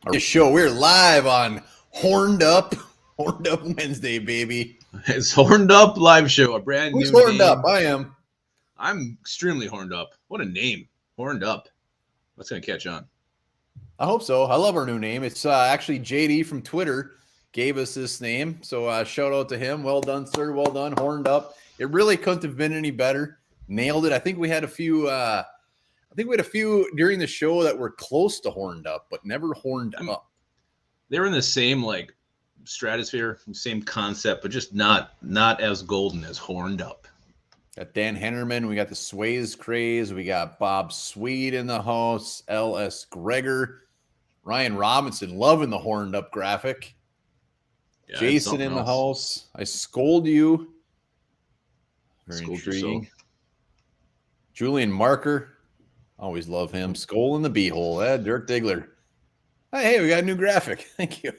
Our show. We're live on Horned Up Wednesday, baby. It's Horned Up live show, a brand Who's new horned name. up? I am. I'm extremely horned up. What a name, Horned Up. What's gonna catch on? I hope so. I love our new name. It's actually JD from Twitter gave us this name, so shout out to him. Well done, sir. Well done. Horned Up. It really couldn't have been any better. Nailed it. I think we had a few. During the show that were close to horned up, but never horned up. They were in the same like stratosphere, same concept, but just not as golden as Horned Up. Got Dan Hennerman. We got the Sways Craze. We got Bob Sweet in the house. L.S. Gregor. Ryan Robinson loving the horned up graphic. Yeah, Jason in the house. I scold you. Very intriguing. Julian Marker. Always love him. Skull in the beehole. Dirk Diggler. Hey, we got a new graphic. Thank you.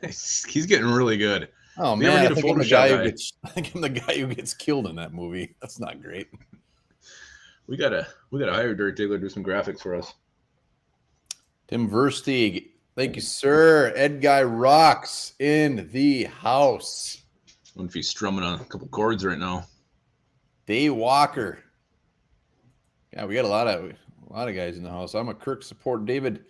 He's getting really good. Oh man, I think I'm the guy who gets killed in that movie. That's not great. We gotta hire Dirk Diggler to do some graphics for us. Tim Versteeg. Thank you, sir. Ed Guy rocks in the house. I wonder if he's strumming on a couple chords right now. Dave Walker. Yeah, we got a lot of guys in the house. I'm a Kirk support, David.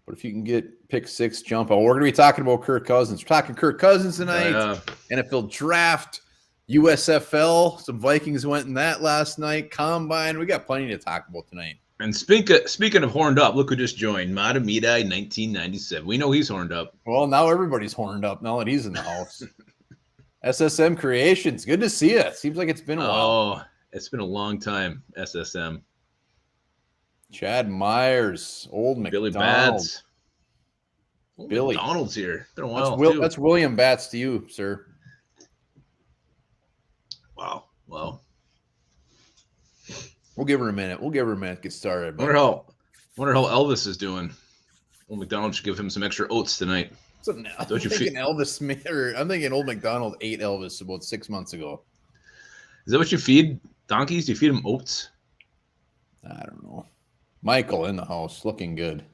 But if you can get pick 6, jump out. We're going to be talking about Kirk Cousins. We're talking Kirk Cousins tonight. NFL draft, USFL. Some Vikings went in that last night. Combine. We got plenty to talk about tonight. And speaking of horned up, look who just joined. Matamidai 1997. We know he's horned up. Well, now everybody's horned up now that he's in the house. SSM Creations. Good to see you. Seems like it's been a while. Oh, it's been a long time, SSM. Chad Myers, old Billy McDonald. Batts. Billy McDonald's here. That's William Batts to you, sir. Wow. Well, we'll give her a minute. To get started. Wonder how Elvis is doing. Old McDonald should give him some extra oats tonight. I'm thinking Old McDonald ate Elvis about 6 months ago. Is that what you feed donkeys? Do you feed them oats? I don't know. Michael in the house, looking good.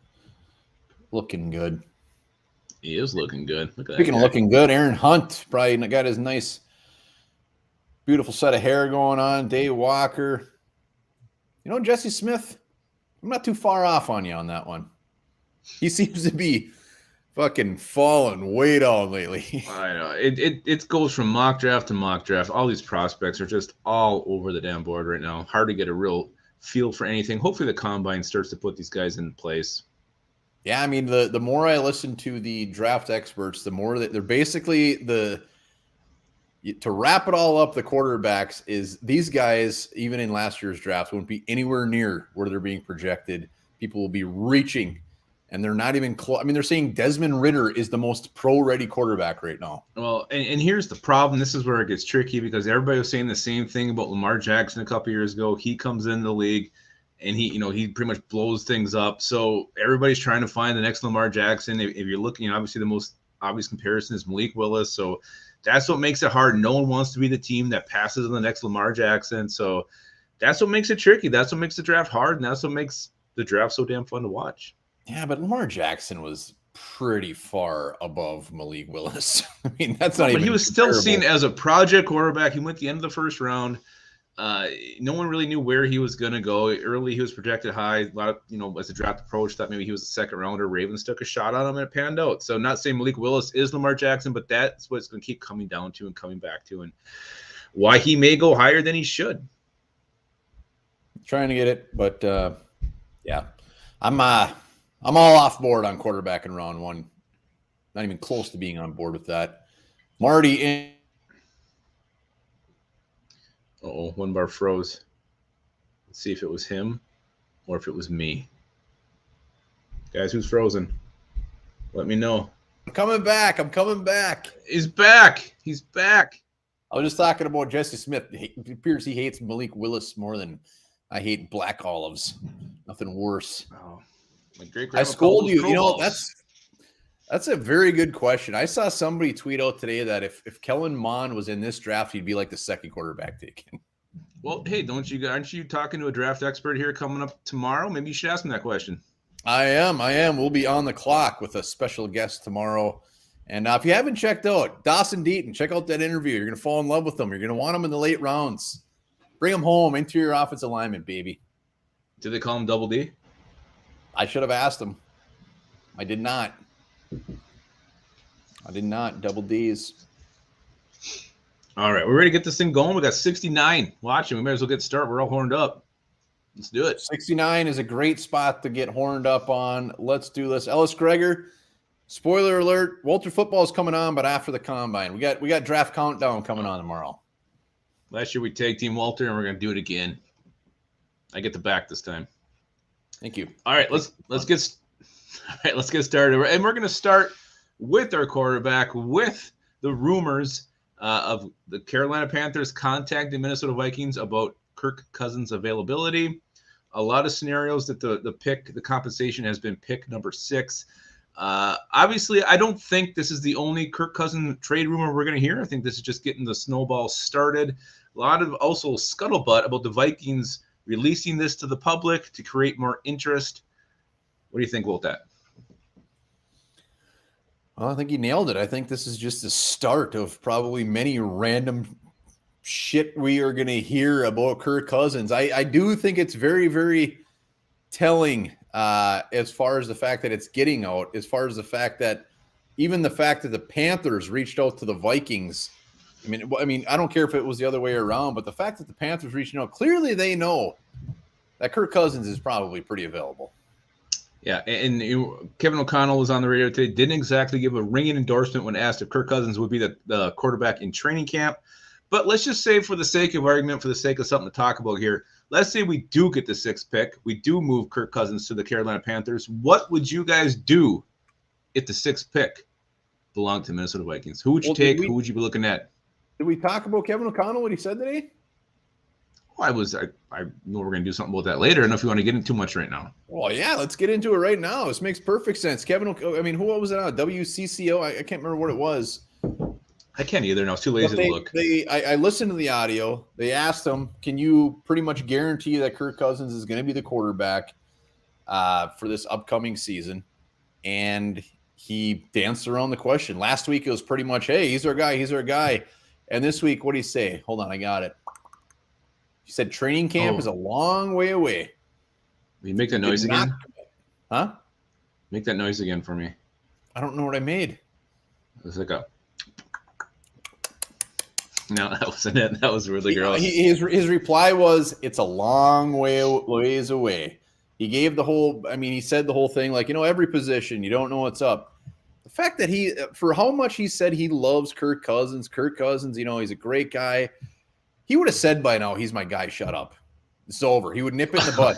He is looking good. Look at Speaking of looking good, Aaron Hunt probably got his nice, beautiful set of hair going on. Dave Walker. You know, Jesse Smith, I'm not too far off on you on that one. He seems to be fucking falling way down lately. I know. It goes from mock draft to mock draft. All these prospects are just all over the damn board right now. Hard to get a real feel for anything. Hopefully the combine starts to put these guys in place. Yeah, I mean, the more I listen to the draft experts, the more that they're basically to wrap it all up, the quarterbacks is these guys, even in last year's draft, won't be anywhere near where they're being projected. People will be reaching, and they're not even close. I mean, they're saying Desmond Ridder is the most pro-ready quarterback right now. Well, and here's the problem. This is where it gets tricky because everybody was saying the same thing about Lamar Jackson a couple years ago. He comes in the league, and he pretty much blows things up. So everybody's trying to find the next Lamar Jackson. If you're looking, obviously the most obvious comparison is Malik Willis. So that's what makes it hard. No one wants to be the team that passes on the next Lamar Jackson. So that's what makes it tricky. That's what makes the draft hard, and that's what makes the draft so damn fun to watch. Yeah, but Lamar Jackson was pretty far above Malik Willis. I mean, that's not even. But he was still seen as a project quarterback. He went the end of the first round. No one really knew where he was going to go. Early, he was projected high. A lot of, as the draft approached, thought maybe he was a second rounder. Ravens took a shot on him and it panned out. So, not saying Malik Willis is Lamar Jackson, but that's what it's going to keep coming down to and coming back to, and why he may go higher than he should. Trying to get it, but yeah, I'm all off board on quarterback in round 1. Not even close to being on board with that. Marty in. Uh-oh, one bar froze. Let's see if it was him or if it was me. Guys, who's frozen? Let me know. I'm coming back. He's back. I was just talking about Jesse Smith. It appears he hates Malik Willis more than I hate black olives. Nothing worse. Oh, I scold you. You know, that's a very good question. I saw somebody tweet out today that if Kellen Mond was in this draft, he'd be like the second quarterback taken. Well, hey, aren't you talking to a draft expert here coming up tomorrow? Maybe you should ask him that question. I am. We'll be on the clock with a special guest tomorrow. And if you haven't checked out Dawson Deaton, check out that interview. You're going to fall in love with him. You're going to want him in the late rounds. Bring him home, interior offensive lineman, baby. Did they call him Double D? I should have asked him. I did not. Double D's. All right, we're ready to get this thing going. We got 69 watching. We might as well get started. We're all horned up. Let's do it. 69 is a great spot to get horned up on. Let's do this. Ellis Gregor, spoiler alert, Walter football is coming on, but after the combine. We got draft countdown coming on tomorrow. Last year we tag team Walter, and we're going to do it again. I get the back this time. Thank you. All right, let's get started. And we're going to start with our quarterback, with the rumors of the Carolina Panthers contacting Minnesota Vikings about Kirk Cousins' availability. A lot of scenarios that the compensation has been pick number 6. Obviously, I don't think this is the only Kirk Cousins trade rumor we're going to hear. I think this is just getting the snowball started. A lot of also scuttlebutt about the Vikings releasing this to the public to create more interest. What do you think about that? Well, I think you nailed it. I think this is just the start of probably many random shit we are going to hear about Kirk Cousins. I do think it's very, very telling as far as the fact that it's getting out, as far as the fact that even the fact that the Panthers reached out to the Vikings. I mean, I don't care if it was the other way around, but the fact that the Panthers reaching out, clearly they know that Kirk Cousins is probably pretty available. Yeah, and Kevin O'Connell was on the radio today, didn't exactly give a ringing endorsement when asked if Kirk Cousins would be the quarterback in training camp. But let's just say, for the sake of argument, for the sake of something to talk about here, let's say we do get the 6th pick. We do move Kirk Cousins to the Carolina Panthers. What would you guys do if the 6th pick belonged to Minnesota Vikings? Who would you take? Who would you be looking at? Did we talk about Kevin O'Connell, what he said today? Well, I know we're going to do something about that later. I don't know if you want to get into too much right now. Well, yeah, let's get into it right now. This makes perfect sense. Kevin, who was it on? WCCO? I can't remember what it was. I can't either. No, it's too lazy to look. I listened to the audio. They asked him, can you pretty much guarantee that Kirk Cousins is going to be the quarterback for this upcoming season? And he danced around the question. Last week, it was pretty much, hey, he's our guy. And this week, what did he say? Hold on, I got it. He said training camp is a long way away. Will you make that noise again? Huh? Make that noise again for me. I don't know what I made. It was like a... No, that wasn't it. That was really gross. His reply was, it's a long ways away. He gave he said the whole thing, like, every position, you don't know what's up. The fact that for how much he said he loves Kirk Cousins, he's a great guy. He would have said by now, he's my guy, shut up. It's over. He would nip it in the bud.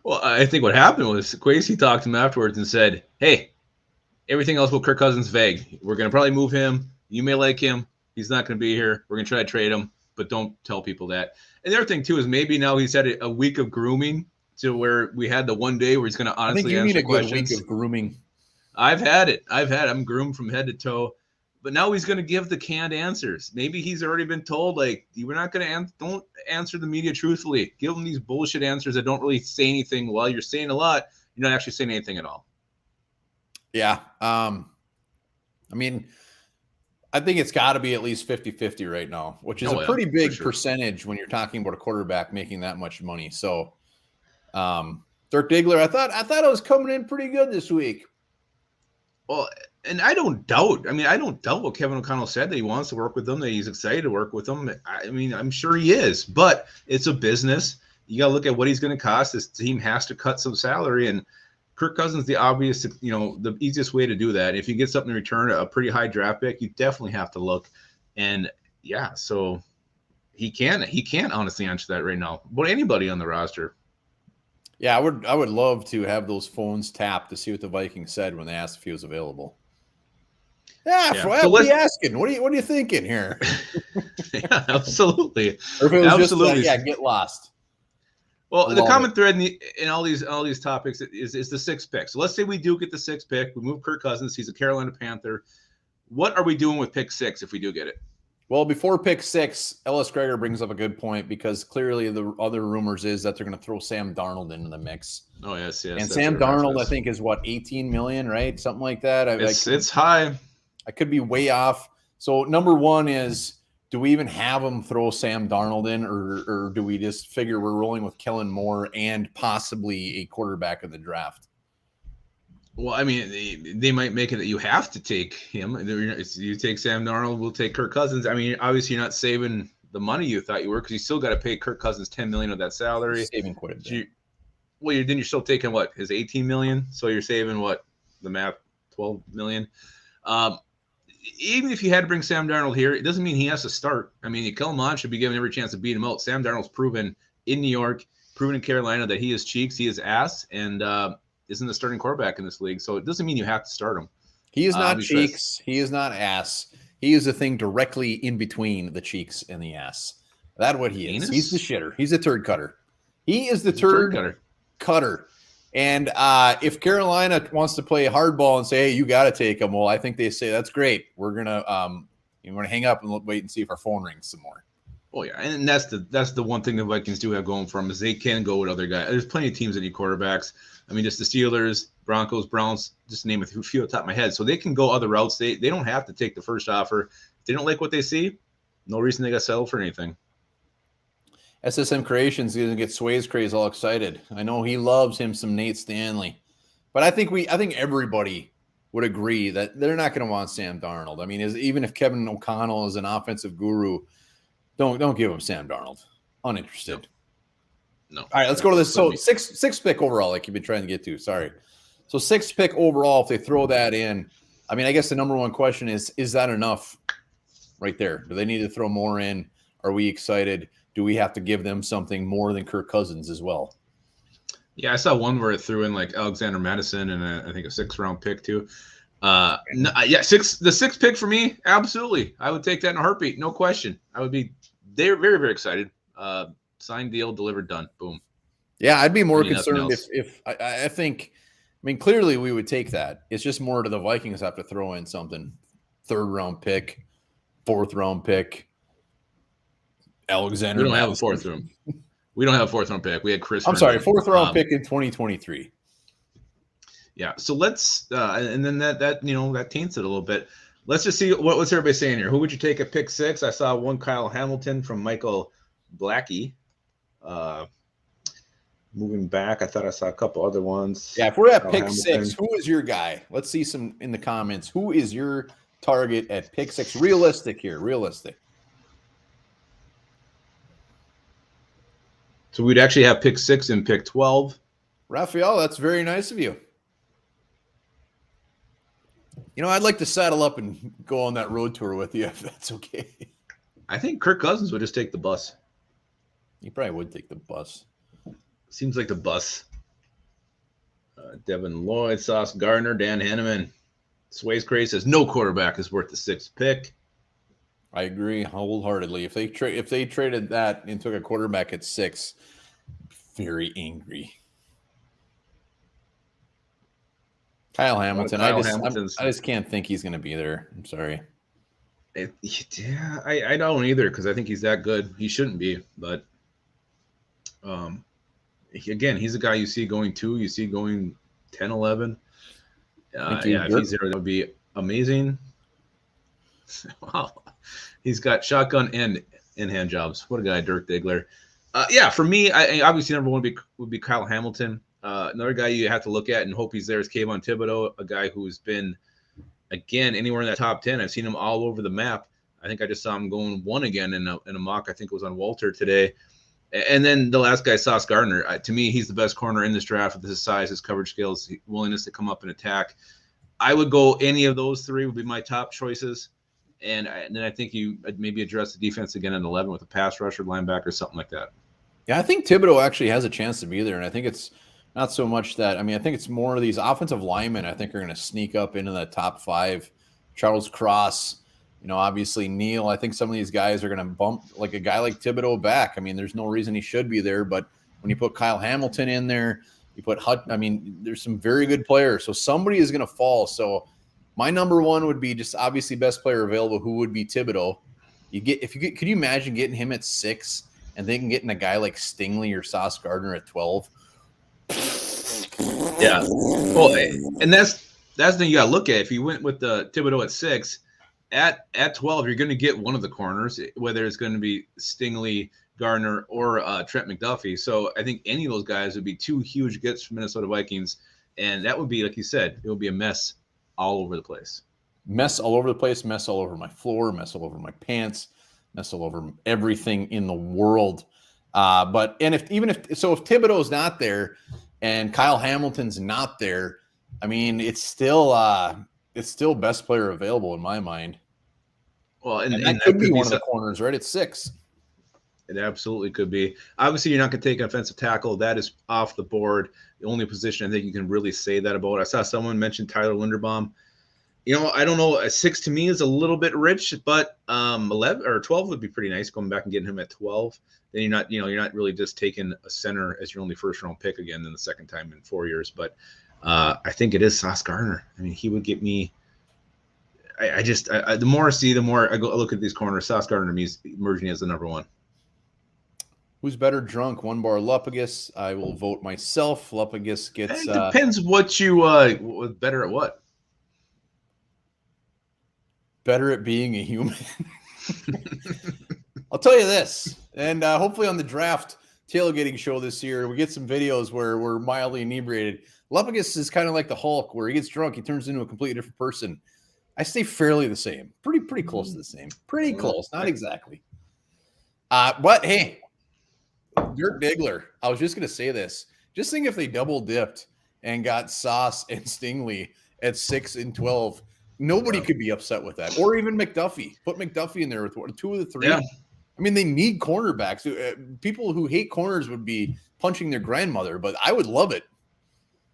Well, I think what happened was Kwesi talked to him afterwards and said, hey, everything else about Kirk Cousins vague. We're going to probably move him. You may like him. He's not going to be here. We're going to try to trade him, but don't tell people that. And the other thing, too, is maybe now he's had a week of grooming to where we had the one day where he's going to honestly answer questions. I think you need a good week of grooming. I've had it. I'm groomed from head to toe. But now he's going to give the canned answers. Maybe he's already been told, like, we're not going to don't answer the media truthfully. Give them these bullshit answers that don't really say anything. While you're saying a lot, you're not actually saying anything at all. Yeah. I think it's got to be at least 50-50 right now, which is a pretty big percentage when you're talking about a quarterback making that much money. So, Dirk Diggler, I thought it was coming in pretty good this week. Well, and I don't doubt what Kevin O'Connell said, that he wants to work with them, that he's excited to work with them. I'm sure he is, but it's a business. You got to look at what he's going to cost. This team has to cut some salary, and Kirk Cousins, the obvious, the easiest way to do that. If you get something in return, a pretty high draft pick, you definitely have to look. And yeah, so he can't honestly answer that right now. But anybody on the roster. Yeah, I would love to have those phones tapped to see what the Vikings said when they asked if he was available. Yeah. So what are you asking? What are you thinking here? Yeah, absolutely. Or if it was absolutely. Just get lost. Well, the common thread in all these topics is the 6th pick. So let's say we do get the 6th pick. We move Kirk Cousins. He's a Carolina Panther. What are we doing with pick 6 if we do get it? Well, before pick 6, Ellis Gregor brings up a good point because clearly the other rumors is that they're going to throw Sam Darnold into the mix. Oh yes, And Sam Darnold, I think, is what, 18 million, right? Something like that. It's high. I could be way off. So number one is, do we even have them throw Sam Darnold in, or do we just figure we're rolling with Kellen Moore and possibly a quarterback in the draft? Well, I mean, they might make it that you have to take him. You take Sam Darnold, we'll take Kirk Cousins. I mean, obviously you're not saving the money you thought you were because you still got to pay Kirk Cousins $10 million of that salary. Saving quite a bit. Then you're still taking what, his $18 million? So you're saving what, the math, $12 million. Even if you had to bring Sam Darnold here, it doesn't mean he has to start. I mean, Kellen Mond should be given every chance to beat him out. Sam Darnold's proven in New York, proven in Carolina that he is cheeks, he is ass, and isn't the starting quarterback in this league. So it doesn't mean you have to start him. He is not cheeks. He is not ass. He is the thing directly in between the cheeks and the ass. That's what he is. He's the shitter. He's a turd cutter. He is the turd cutter. And if Carolina wants to play hardball and say, hey, you got to take him, well, I think they say, that's great. We're going to hang up and wait and see if our phone rings some more. Oh, yeah. And that's the one thing the Vikings do have going for them is they can go with other guys. There's plenty of teams that need quarterbacks. I mean, just the Steelers, Broncos, Browns, just to name a few off the top of my head. So they can go other routes. They don't have to take the first offer. If they don't like what they see, no reason they got to settle for anything. SSM Creations is going to get Sway's Craze all excited. I know he loves him some Nate Stanley. But I think everybody would agree that they're not going to want Sam Darnold. I mean, even if Kevin O'Connell is an offensive guru, don't give him Sam Darnold. Uninterested. No. All right, let's go to this. So sixth pick overall, like you've been trying to get to. Sorry. So 6th pick overall, if they throw that in, I mean, I guess the number one question is that enough right there? Do they need to throw more in? Are we excited? Do we have to give them something more than Kirk Cousins as well? Yeah, I saw one where it threw in like Alexander Madison and I think a 6th-round pick too. The 6th pick for me, absolutely. I would take that in a heartbeat, no question. I would be very, very excited. Signed deal, delivered, done. Boom. Yeah, I'd be more concerned if I think, I mean, clearly we would take that. It's just more to the Vikings have to throw in something. 3rd-round pick, 4th-round pick. Alexander. We don't have a 4th round. We don't have a 4th-round pick. We had Chris. I'm sorry, 4th-round pick in 2023. Yeah. So let's and then that taints it a little bit. Let's just see what's everybody saying here. Who would you take at pick 6? I saw one Kyle Hamilton from Michael Blackie. Moving back, I thought I saw a couple other ones. Yeah, if we're at pick 6, who is your guy? Let's see some in the comments. Who is your target at pick 6? Realistic here, realistic. So we'd actually have pick 6 and pick 12. Raphael, that's very nice of you. You know, I'd like to saddle up and go on that road tour with you if that's okay. I think Kirk Cousins would just take the bus. He probably would take the bus. Seems like the bus. Devin Lloyd, Sauce Gardner, Dan Hanneman. Sway's Craze says no quarterback is worth the 6th pick. I agree wholeheartedly. If they traded that and took a quarterback at 6, very angry. Kyle Hamilton. I just can't think he's going to be there. I'm sorry. I don't either because I think he's that good. He shouldn't be, but again, he's a guy you see going 2, you see going 10, 11. If he's there, that would be amazing. Wow. He's got shotgun and in-hand jobs. What a guy, Dirk Diggler. For me, I obviously number one would be Kyle Hamilton. Another guy you have to look at and hope he's there is Kayvon Thibodeau, a guy who's been, again, anywhere in that top 10. I've seen him all over the map. I think I just saw him going 1 again in a mock. I think it was on Walter today. And then the last guy, Sauce Gardner. To me, he's the best corner in this draft with his size, his coverage skills, willingness to come up and attack. I would go any of those 3 would be my top choices. And then I think you maybe address the defense again at 11 with a pass rusher, linebacker, something like that. Yeah, I think Thibodeau actually has a chance to be there. And I think it's not so much that – I mean, I think it's more of these offensive linemen I think are going to sneak up into the top 5. Charles Cross, obviously Neal. I think some of these guys are going to bump like a guy like Thibodeau back. I mean, there's no reason he should be there. But when you put Kyle Hamilton in there, you put there's some very good players. So somebody is going to fall. So my number one would be just obviously best player available, who would be Thibodeau. could you imagine getting him at 6 and then getting a guy like Stingley or Sauce Gardner at 12? Yeah. Well, and that's the thing you got to look at. If you went with the Thibodeau at 6, at 12, you're going to get one of the corners, whether it's going to be Stingley, Gardner, or Trent McDuffie. So I think any of those guys would be 2 huge gets for Minnesota Vikings, and that would be, like you said, it would be a mess all over the place. Mess all over the place, mess all over my floor, mess all over my pants, mess all over everything in the world. If Thibodeau's not there and Kyle Hamilton's not there, I mean, it's still best player available in my mind. Well, and that could be one of the corners, right? It's 6. It absolutely could be. Obviously, you're not going to take an offensive tackle. That is off the board. The only position I think you can really say that about. I saw someone mention Tyler Linderbaum. I don't know. A 6 to me is a little bit rich, but 11 or 12 would be pretty nice. Going back and getting him at 12, then you're not really just taking a center as your only first round pick again in the second time in 4 years. But I think it is Sauce Gardner. I mean, he would get me. The more I see, the more I look at these corners. Sauce Gardner to me is emerging as the number 1. Who's better drunk, one bar Lupagus? I will vote myself. Lupagus gets. It depends what you better at what. Better at being a human. I'll tell you this, and hopefully on the draft tailgating show this year, we get some videos where we're mildly inebriated. Lupagus is kind of like the Hulk, where he gets drunk, he turns into a completely different person. I stay fairly the same, pretty close to the same, pretty close, not exactly. But hey. Dirk Diggler, I was just going to say this. Just think if they double dipped and got Sauce and Stingley at 6 and 12, nobody could be upset with that. Or even McDuffie. Put McDuffie in there with 2 of the 3. Yeah. I mean, they need cornerbacks. People who hate corners would be punching their grandmother, but I would love it.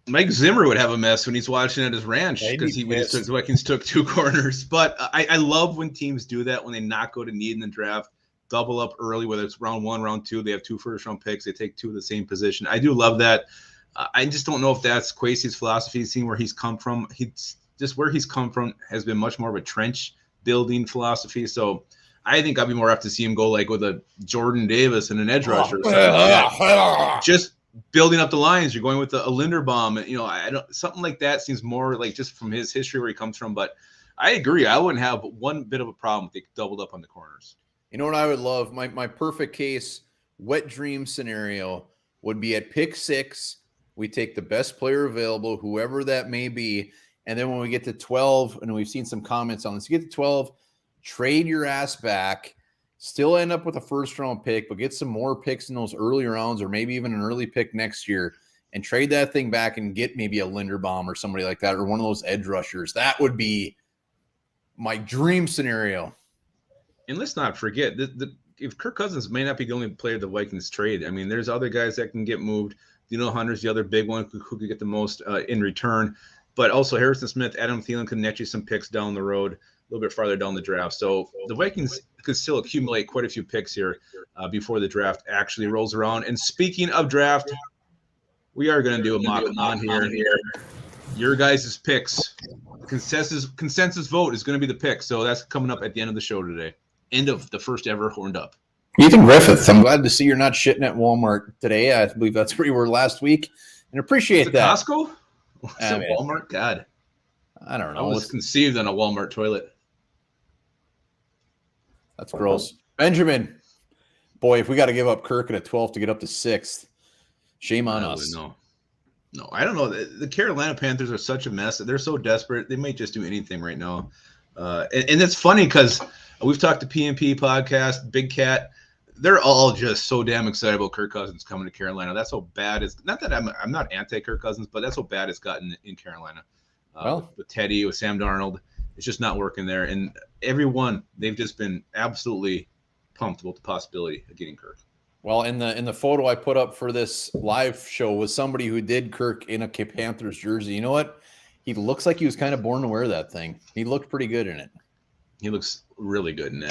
Mike Zimmer would have a mess when he's watching at his ranch because the Vikings took 2 corners. But I love when teams do that, when they not go to need in the draft. Double up early, whether it's round 1, round 2. They have 2 first-round picks. They take 2 of the same position. I do love that. I just don't know if that's Kwesi's philosophy, seeing where he's come from. Where he's come from has been much more of a trench-building philosophy. So I think I'd be more apt to see him go like with a Jordan Davis and an edge rusher. Just building up the lines. You're going with a Linderbaum. Something like that seems more like just from his history where he comes from. But I agree. I wouldn't have one bit of a problem if they doubled up on the corners. You know what I would love? My perfect case, wet dream scenario would be at pick 6. We take the best player available, whoever that may be. And then when we get to 12, and we've seen some comments on this, you get to 12, trade your ass back, still end up with a first-round pick, but get some more picks in those early rounds or maybe even an early pick next year and trade that thing back and get maybe a Linderbaum or somebody like that or one of those edge rushers. That would be my dream scenario. And let's not forget if Kirk Cousins may not be the only player the Vikings trade. I mean, there's other guys that can get moved. Hunter's the other big one who could get the most in return. But also Harrison Smith, Adam Thielen could net you some picks down the road, a little bit farther down the draft. So the Vikings could still accumulate quite a few picks here before the draft actually rolls around. And speaking of draft, we are going to do a mock on here. Your guys' picks. Consensus vote is going to be the pick. So that's coming up at the end of the show today. End of the first ever Horned Up. Ethan Griffith, I'm glad to see you're not shitting at Walmart today. I believe that's where you were last week, and appreciate that. Costco? Walmart? God. I don't know. I was conceived on a Walmart toilet. That's gross. Benjamin, boy, if we got to give up Kirk at 12 to get up to 6th, shame on us. No, I don't know. The Carolina Panthers are such a mess. They're so desperate. They might just do anything right now. And it's funny because we've talked to PNP podcast, Big Cat. They're all just so damn excited about Kirk Cousins coming to Carolina. That's how bad it's not that I'm not anti Kirk Cousins, but that's how bad it's gotten in Carolina. With Teddy, with Sam Darnold, it's just not working there. And everyone, they've just been absolutely pumped about the possibility of getting Kirk. Well, in the photo I put up for this live show was somebody who did Kirk in a Panthers jersey. You know what? He looks like he was kind of born to wear that thing. He looked pretty good in it. He looks really good in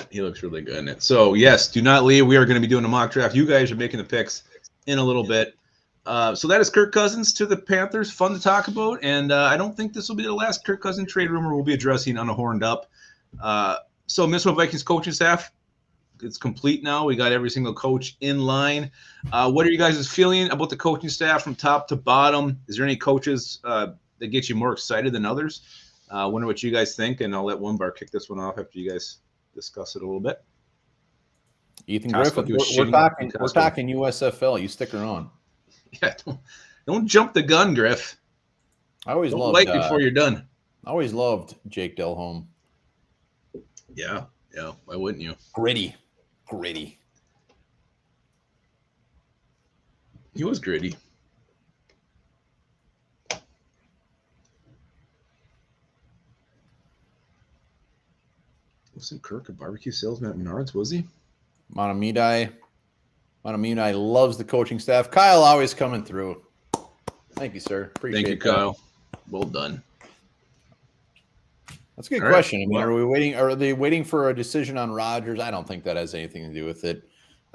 it. So, yes, do not leave. We are going to be doing a mock draft. You guys are making the picks in a little bit. So that is Kirk Cousins to the Panthers. Fun to talk about. And I don't think this will be the last Kirk Cousins trade rumor we'll be addressing on a Horned Up. So, Minnesota Vikings coaching staff, it's complete now. We got every single coach in line. What are you guys' feeling about the coaching staff from top to bottom? Is there any coaches that get you more excited than others? Wonder what you guys think, and I'll let One Bar kick this one off after you guys discuss it a little bit. Ethan Costco, Griffith, we're talking USFL. You stick around. Yeah, don't jump the gun, Griff. I always don't loved like before you're done. I always loved Jake Delhomme. Yeah. Why wouldn't you? Gritty. He was gritty. Wasn't Kirk a barbecue salesman at Menards, was he? Monamidai loves the coaching staff. Kyle always coming through. Thank you, sir. Appreciate it. Thank you, Kyle. Well done. That's a good question. I mean, are they waiting for a decision on Rodgers? I don't think that has anything to do with it.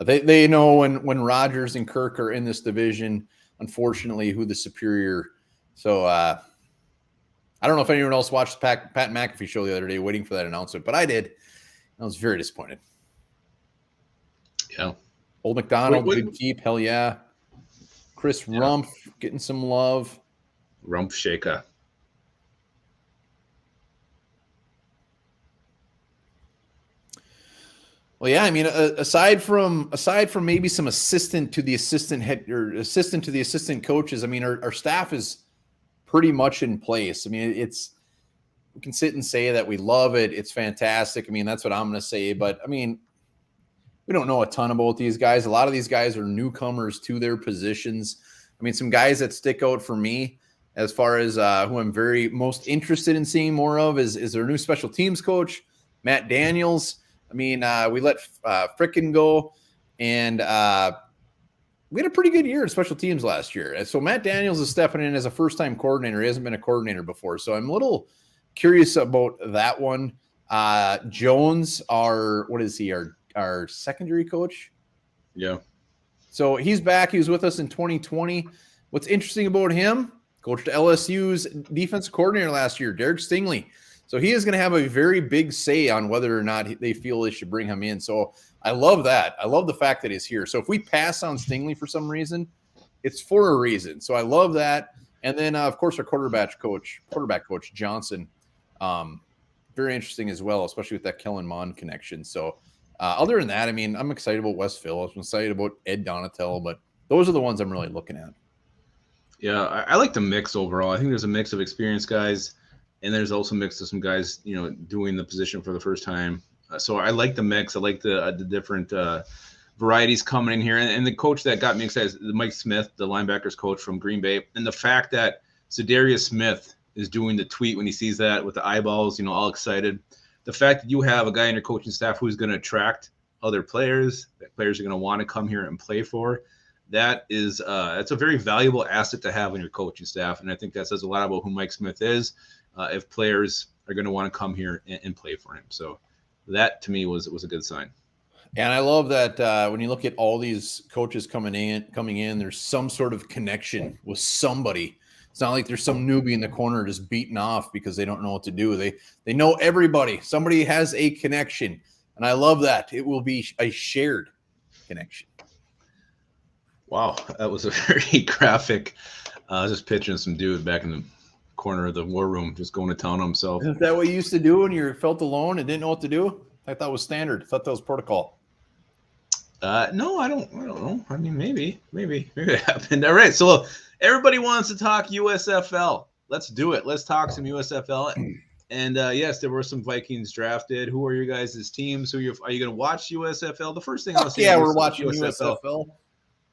They know when Rodgers and Kirk are in this division, unfortunately, who the superior. So I don't know if anyone else watched the Pat McAfee show the other day waiting for that announcement, but I did. I was very disappointed. Yeah. Old McDonald, good keep. Hell yeah. Chris Rumpf getting some love. Rumpf Shaker. Well, yeah, I mean, aside from maybe some assistant to the assistant head or assistant to the assistant coaches, I mean, our staff is pretty much in place. I mean, we can sit and say that we love it. It's fantastic. I mean, that's what I'm going to say. But I mean, we don't know a ton about these guys. A lot of these guys are newcomers to their positions. I mean, some guys that stick out for me as far as who I'm very most interested in seeing more of is their new special teams coach, Matt Daniels. I mean, we let Frickin go, and we had a pretty good year in special teams last year. And so Matt Daniels is stepping in as a first-time coordinator. He hasn't been a coordinator before. So I'm a little curious about that one. Jones, what is he, our secondary coach? Yeah. So he's back. He was with us in 2020. What's interesting about him, coached LSU's defensive coordinator last year, Derek Stingley. So he is going to have a very big say on whether or not they feel they should bring him in. So I love that. I love the fact that he's here. So if we pass on Stingley for some reason, it's for a reason. So I love that. And then, of course, our quarterback coach Johnson, very interesting as well, especially with that Kellen Mond connection. So other than that, I mean, I'm excited about West Phillips. I'm excited about Ed Donatel, but those are the ones I'm really looking at. Yeah, I like the mix overall. I think there's a mix of experienced guys, and there's also a mix of some guys, doing the position for the first time. So I like the mix. I like the different varieties coming in here. And the coach that got me excited is Mike Smith, the linebackers coach from Green Bay. And the fact that Za'Darius Smith is doing the tweet when he sees that with the eyeballs, all excited. The fact that you have a guy in your coaching staff who's going to attract other players, that players are going to want to come here and play for, that's a very valuable asset to have on your coaching staff. And I think that says a lot about who Mike Smith is. If players are going to want to come here and play for him. So that to me was a good sign. And I love that when you look at all these coaches coming in, there's some sort of connection with somebody. It's not like there's some newbie in the corner just beating off because they don't know what to do. They know everybody. Somebody has a connection. And I love that. It will be a shared connection. Wow. That was a very graphic. I was just picturing some dude back in the corner of the war room just going to town on himself. Isn't that what you used to do when you felt alone and didn't know what to do? I thought that was standard. I thought that was protocol. No, I don't know. I mean, maybe it happened. All right, so everybody wants to talk USFL. Let's do it. Let's talk some USFL. And yes, there were some Vikings drafted. Who are your guys' teams? Are you going to watch USFL? The first thing I'll say, we're watching USFL.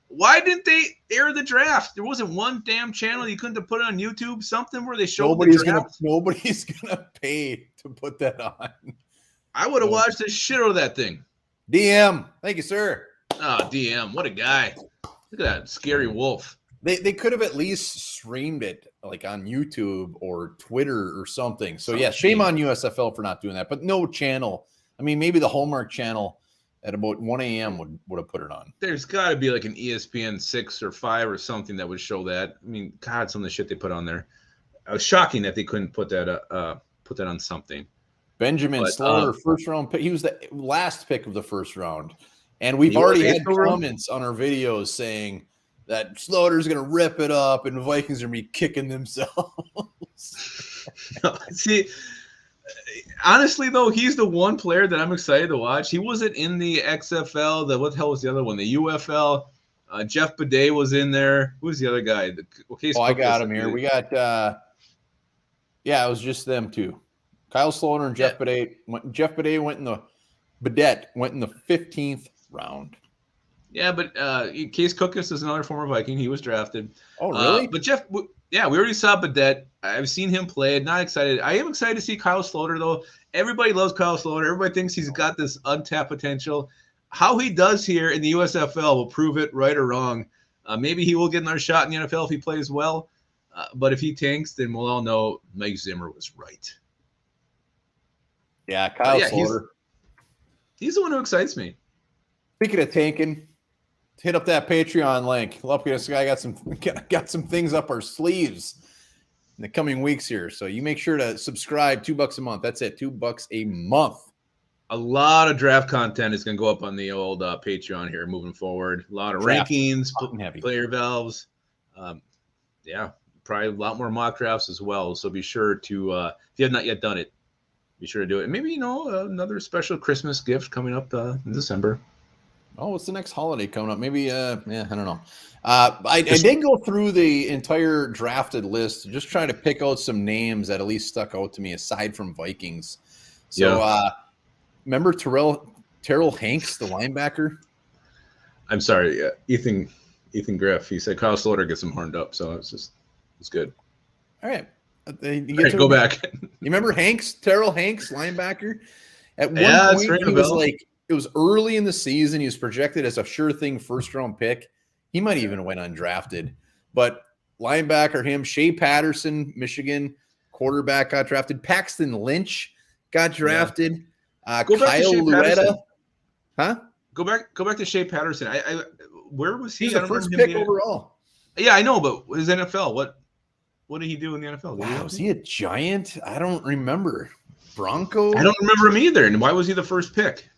Why didn't they air the draft? There wasn't one damn channel you couldn't have put it on YouTube, something where they showed the draft. Nobody's gonna pay to put that on. I would have watched the shit out of that thing. DM, thank you, sir. Oh, DM, what a guy! Look at that scary wolf. They could have at least streamed it like on YouTube or Twitter or something. So yeah, shame on USFL for not doing that. But no channel. I mean, maybe the Hallmark channel at about 1 a.m. would have put it on. There's got to be like an ESPN 6 or 5 or something that would show that. I mean, God, some of the shit they put on there. It was shocking that they couldn't put that on something. Benjamin But Slaughter, first round pick. He was the last pick of the first round. And we've already had comments on our videos saying that Slaughter's going to rip it up and the Vikings are going to be kicking themselves. See, honestly, though, he's the one player that I'm excited to watch. He wasn't in the XFL. What the hell was the other one? The UFL. Jeff Bidet was in there. Who's the other guy? I got him here. We got, it was just them two. Kyle Slaughter and Jeff Bidet. Jeff Bidet went in the 15th round. Yeah, but Case Cookus is another former Viking. He was drafted. Oh, really? But Jeff, we already saw Bidet. I've seen him play. Not excited. I am excited to see Kyle Slaughter, though. Everybody loves Kyle Slaughter. Everybody thinks he's got this untapped potential. How he does here in the USFL will prove it right or wrong. Maybe he will get another shot in the NFL if he plays well. But if he tanks, then we'll all know Mike Zimmer was right. Yeah, Kyle Slaughter. He's the one who excites me. Speaking of tanking, hit up that Patreon link. This guy got some things up our sleeves in the coming weeks here. So you make sure to subscribe. $2 a month. That's it. $2 a month. A lot of draft content is going to go up on the old Patreon here moving forward. A lot of draft rankings, player valves. Probably a lot more mock drafts as well. So be sure to, if you have not yet done it, be sure to do it. And maybe, another special Christmas gift coming up in December. Oh, what's the next holiday coming up? Maybe, I don't know. I did go through the entire drafted list, just trying to pick out some names that at least stuck out to me aside from Vikings. So, remember Terrell Hanks, the linebacker? I'm sorry, Ethan Griff. He said Kyle Slaughter gets him horned up, so it's good. All right. Go back. You remember Terrell Hanks, linebacker? At one point, he was it was early in the season. He was projected as a sure thing first-round pick. He might even went undrafted. But linebacker, him, Shea Patterson, Michigan, quarterback got drafted. Paxton Lynch got drafted. Kyle Luetta. Huh? Go back to Shea Patterson. Where was he? He's the first pick overall. Yeah, I know, but his NFL, what did he do in the NFL? Wow, was he a Giant? I don't remember. Bronco? I don't remember him either. And why was he the first pick?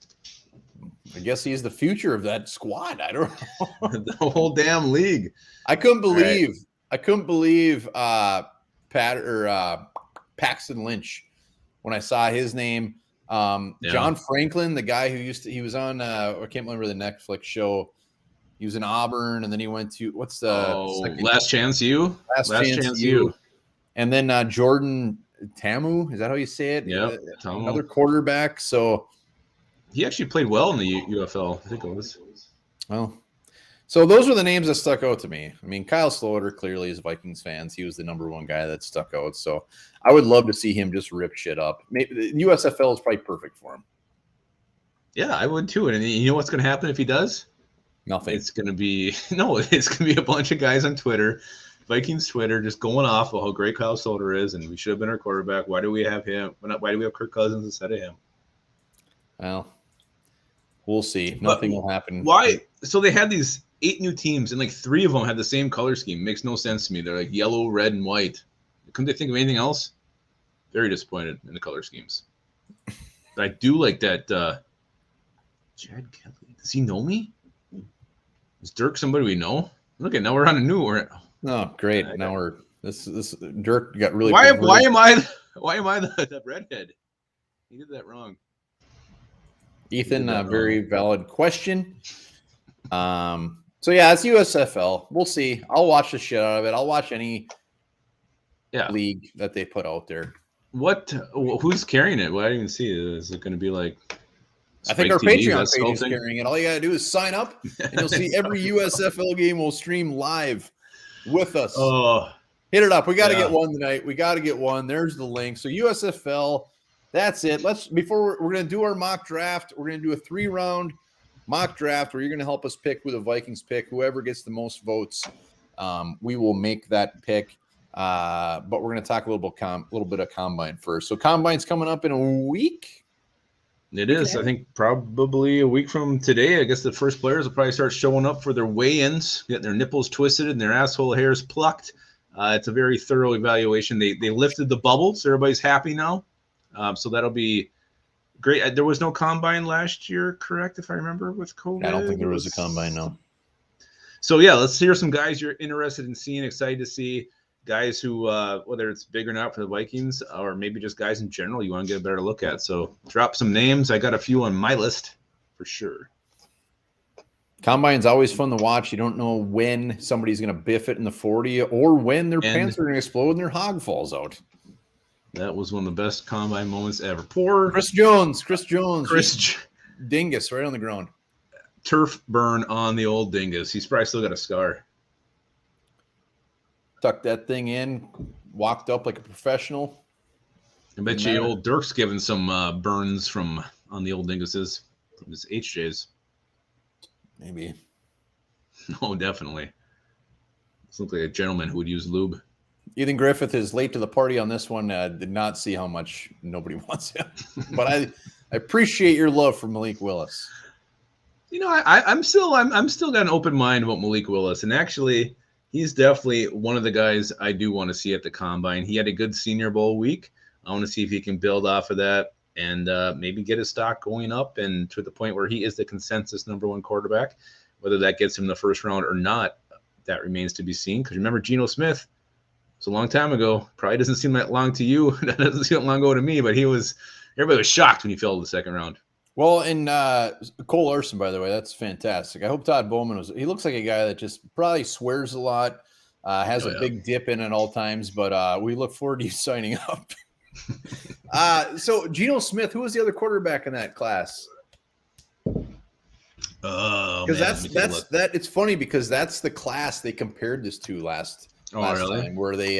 I guess he's the future of that squad. I don't know. The whole damn league. I couldn't believe Paxton Lynch when I saw his name. John Franklin, the guy who he was on I can't remember the Netflix show. He was in Auburn, and then he went to Last Chance U. Last Chance U. And then Jordan Tamu, is that how you say it? Yeah, another quarterback. So he actually played well in the UFL, I think it was. Well, so those were the names that stuck out to me. I mean, Kyle Slaughter, clearly as Vikings fans, he was the number one guy that stuck out. So I would love to see him just rip shit up. Maybe the USFL is probably perfect for him. Yeah, I would too. And you know what's going to happen if he does? Nothing. It's going to be a bunch of guys on Twitter, Vikings Twitter, just going off of how great Kyle Slaughter is, and we should have been our quarterback. Why do we have him? Why do we have Kirk Cousins instead of him? Well, we'll see. Nothing will happen. Why? So they had these 8 new teams, and 3 of them had the same color scheme. Makes no sense to me. They're yellow, red, and white. Couldn't they think of anything else? Very disappointed in the color schemes. But I do like that. Chad Kelly. Does he know me? Is Dirk somebody we know? Look at now we're on a new. Oh, great! Now we're this Dirk got really. Why am I the redhead? He did that wrong. Ethan, very valid question. So yeah, it's USFL. We'll see. I'll watch the shit out of it. I'll watch any league that they put out there. Who's carrying it? Well, I didn't even see it. Is it going to be like? I think our Patreon page is carrying it. All you got to do is sign up, and you'll see every USFL game will stream live with us. Oh, hit it up. We got to get one tonight. We got to get one. There's the link. So USFL, that's it. Before we're going to do our mock draft, we're going to do a 3-round mock draft where you're going to help us pick who the Vikings pick. Whoever gets the most votes, we will make that pick. But we're going to talk a little bit of combine first. So combine's coming up in a week. It is. I think probably a week from today. I guess the first players will probably start showing up for their weigh-ins, getting their nipples twisted and their asshole hairs plucked. It's a very thorough evaluation. They lifted the bubble, so everybody's happy now. So that'll be great. There was no combine last year, correct? If I remember, with COVID. I don't think there was a combine, no. So yeah, let's hear some guys you're interested in seeing, excited to see, guys who, whether it's big or not for the Vikings, or maybe just guys in general you want to get a better look at. So drop some names. I got a few on my list for sure. Combine's always fun to watch. You don't know when somebody's going to biff it in the 40 or when their pants are going to explode and their hog falls out. That was one of the best combine moments ever. Poor Chris Jones. Dingus right on the ground. Turf burn on the old dingus. He's probably still got a scar. Tucked that thing in, walked up like a professional. I bet you old Dirk's giving some burns from on the old dinguses from his HJs. Maybe. No, definitely. This looks like a gentleman who would use lube. Ethan Griffith is late to the party on this one. Did not see how much nobody wants him. But I appreciate your love for Malik Willis. You know, I'm still got an open mind about Malik Willis, and actually, he's definitely one of the guys I do want to see at the combine. He had a good Senior Bowl week. I want to see if he can build off of that and maybe get his stock going up and to the point where he is the consensus #1 quarterback. Whether that gets him the first round or not, that remains to be seen. Because remember, Geno Smith, it was a long time ago. Probably doesn't seem that long to you. That doesn't seem that long ago to me. But everybody was shocked when he fell to the second round. Well, and Cole Larson, by the way, that's fantastic. I hope Todd Bowman he looks like a guy that just probably swears a lot, has a big dip in at all times, but we look forward to you signing up. So Geno Smith, who was the other quarterback in that class? Because that's it's funny because that's the class they compared this to last time, where they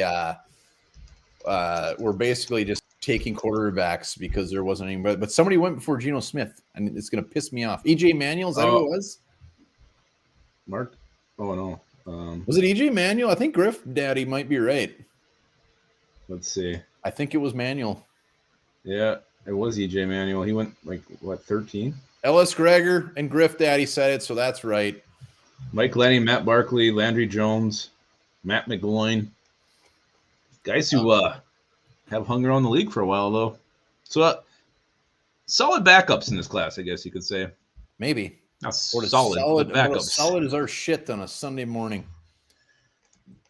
were basically just taking quarterbacks because there wasn't any, but somebody went before Geno Smith, and it's going to piss me off. EJ Manuel, is that who it was? Mark? Oh no, was it EJ Manuel? I think Griff Daddy might be right. Let's see. I think it was Manuel. Yeah, it was EJ Manuel. He went 13? Ellis Gregor and Griff Daddy said it, so that's right. Mike Lenny, Matt Barkley, Landry Jones, Matt McGloin. Guys who have hung around the league for a while, though. So, solid backups in this class, I guess you could say. Maybe. Not solid backups. Solid as our shit on a Sunday morning.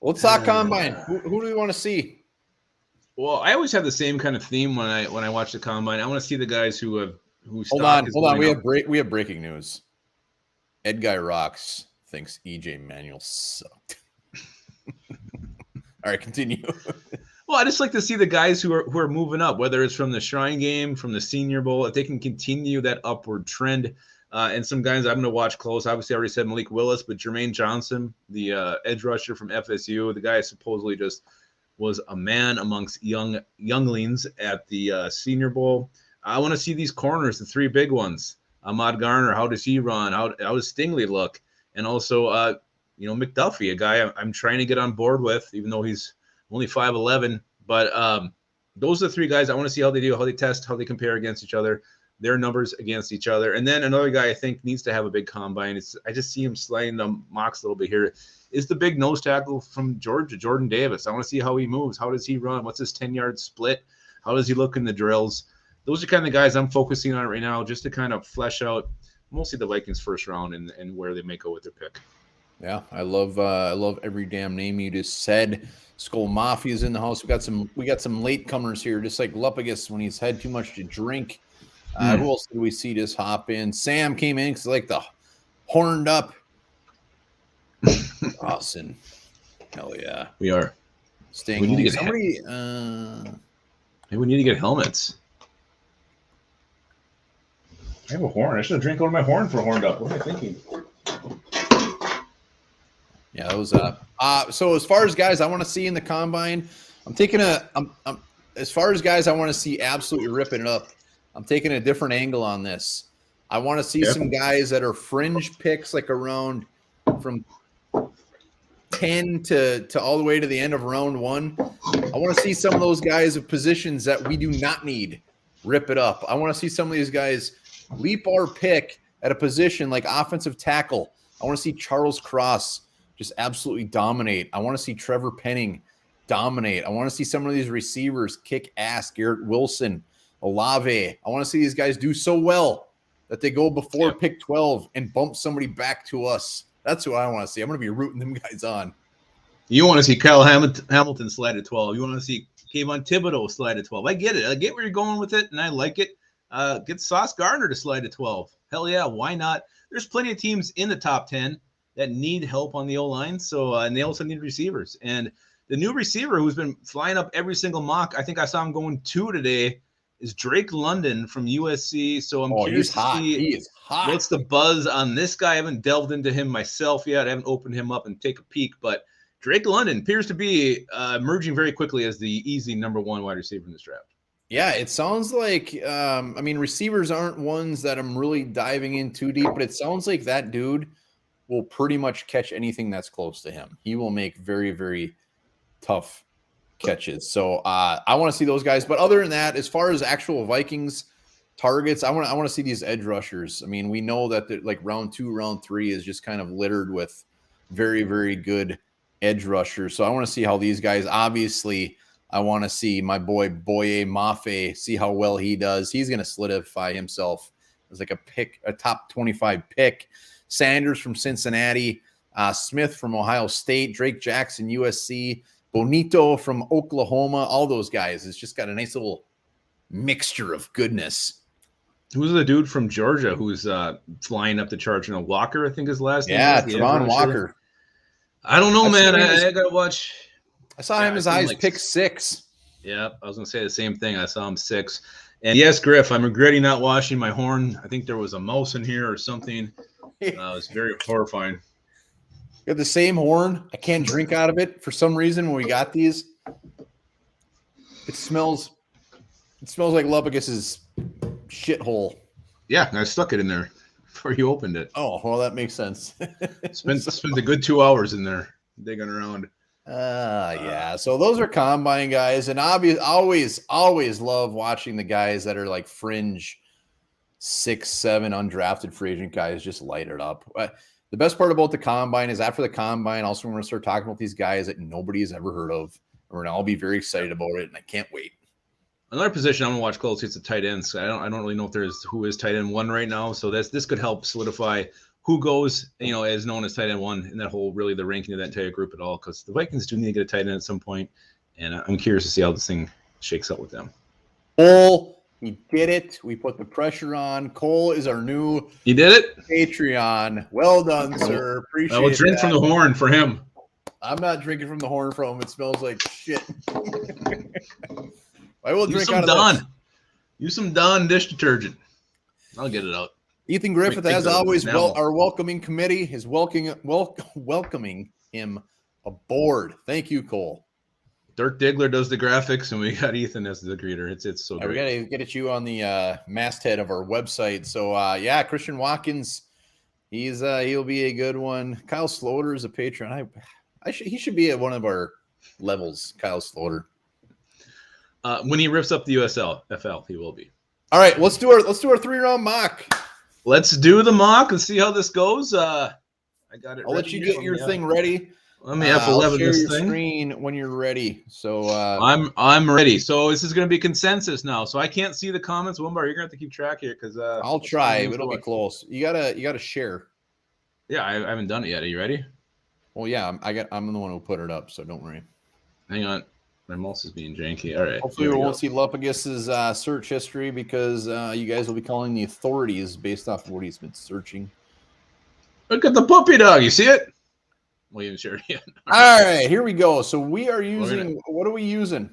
Let's talk combine. Who do we want to see? Well, I always have the same kind of theme when I watch the combine. I want to see the guys who hold on. We have breaking news. Ed Guy Rocks thinks EJ Manuel sucked. All right, continue. Well, I just like to see the guys who are moving up, whether it's from the Shrine Game, from the Senior Bowl, if they can continue that upward trend. And some guys I'm going to watch close. Obviously, I already said Malik Willis, but Jermaine Johnson, the edge rusher from FSU, the guy supposedly just was a man amongst younglings at the Senior Bowl. I want to see these corners, the three big ones. Ahmad Garner, how does he run? How does Stingley look? And also, McDuffie, a guy I'm trying to get on board with, even though he's only 5'11". But those are the three guys I want to see how they do, how they test, how they compare against each other, their numbers against each other. And then another guy I think needs to have a big combine. I just see him sliding the mocks a little bit here. Is the big nose tackle from Georgia, Jordan Davis. I want to see how he moves. How does he run? What's his 10-yard split? How does he look in the drills? Those are kind of the guys I'm focusing on right now, just to kind of flesh out mostly the Vikings first round and where they may go with their pick. Yeah, I love every damn name you just said. Skull Mafia's in the house. We got some latecomers here, just like Lupagus when he's had too much to drink. Who else did we see just hop in? Sam came in because like the horned up. Austin. Hell yeah. We are. Staying. We need to get somebody. Maybe we need to get helmets. I have a horn. I should have drank out of my horn for horned up. What am I thinking? Yeah, that was so as far as guys I want to see in the combine, as far as guys I want to see absolutely ripping it up, I'm taking a different angle on this. I want to see some guys that are fringe picks, like around from 10 to all the way to the end of round 1. I want to see some of those guys of positions that we do not need rip it up. I want to see some of these guys leap our pick at a position like offensive tackle. I want to see Charles Cross just absolutely dominate. I want to see Trevor Penning dominate. I want to see some of these receivers kick ass. Garrett Wilson, Olave. I want to see these guys do so well that they go before pick 12 and bump somebody back to us. That's who I want to see. I'm going to be rooting them guys on. You want to see Kyle Hamilton slide to 12. You want to see Kayvon Thibodeau slide to 12. I get it. I get where you're going with it, and I like it. Get Sauce Gardner to slide to 12. Hell yeah, why not? There's plenty of teams in the top 10 that need help on the O-line, so and they also need receivers. And the new receiver who's been flying up every single mock, I think I saw him going 2 today, is Drake London from USC. So I'm curious to see he is hot. What's the buzz on this guy. I haven't delved into him myself yet. I haven't opened him up and take a peek, but Drake London appears to be emerging very quickly as the easy number 1 wide receiver in this draft. Yeah, it sounds like, receivers aren't ones that I'm really diving in too deep, but it sounds like that dude will pretty much catch anything that's close to him. He will make very, very tough catches. So I want to see those guys. But other than that, as far as actual Vikings targets, I want to see these edge rushers. I mean, we know that like round 2, round 3 is just kind of littered with very, very good edge rushers. So I want to see how these guys, obviously, I want to see my boy Boye Mafe, see how well he does. He's going to solidify himself as like a top 25 pick. Sanders from Cincinnati, Smith from Ohio State, Drake Jackson, USC, Bonito from Oklahoma, all those guys. It's just got a nice little mixture of goodness. Who's the dude from Georgia who's flying up the charge? Walker, I think his last name. Yeah, Travon Walker. I don't know, man. I got to watch. I saw him as high as pick 6. Yeah, I was going to say the same thing. I saw him 6. And yes, Griff, I'm regretting not washing my horn. I think there was a mouse in here or something. It was very horrifying. You have the same horn. I can't drink out of it for some reason when we got these. It smells like Lubbock's shithole. Yeah, I stuck it in there before you opened it. Oh, well, that makes sense. Spent a good 2 hours in there digging around. Yeah. So those are combine guys, and always love watching the guys that are like fringe 6, 7 undrafted free agent guys just light it up. The best part about the combine is after the combine, also we're going to start talking about these guys that nobody has ever heard of. We're going to all be very excited about it, and I can't wait. Another position I'm going to watch closely is the tight ends. I don't really know if there's who is tight end 1 right now, so this could help solidify who goes, as known as tight end 1 in that whole, really the ranking of that entire group at all, because the Vikings do need to get a tight end at some point, and I'm curious to see how this thing shakes out with them. Cole, he did it. We put the pressure on. Cole is our new You did it? Patreon. Well done, sir. Appreciate it. I will drink from the horn for him. I'm not drinking from the horn from him. It smells like shit. I will drink out of this. Use some Dawn dish detergent. I'll get it out. Ethan Griffith, as always, our welcoming committee is welcoming him aboard. Thank you, Cole. Dirk Diggler does the graphics, and we got Ethan as the greeter. It's so great. We got to get at you on the masthead of our website. So, Christian Watkins, he'll be a good one. Kyle Sloter is a patron. He should be at one of our levels, Kyle Sloter. When he rips up the USFL, he will be. All right, let's do our 3-round mock. Let's do the mock and see how this goes. I got it. I'll let you get your thing ready. Let me F11 this your thing. Screen when you're ready. So I'm ready. So this is going to be consensus now. So I can't see the comments. Wumbar, you're going to have to keep track here because I'll try. It'll be close. You gotta share. Yeah, I haven't done it yet. Are you ready? Well, yeah, I'm the one who put it up, so don't worry. Hang on. My mouse is being janky. All right. Hopefully we won't see Lupagus's search history because you guys will be calling the authorities based off of what he's been searching. Look at the puppy dog. You see it? We haven't shared it yet. All right, here we go. So we are using, what are we using?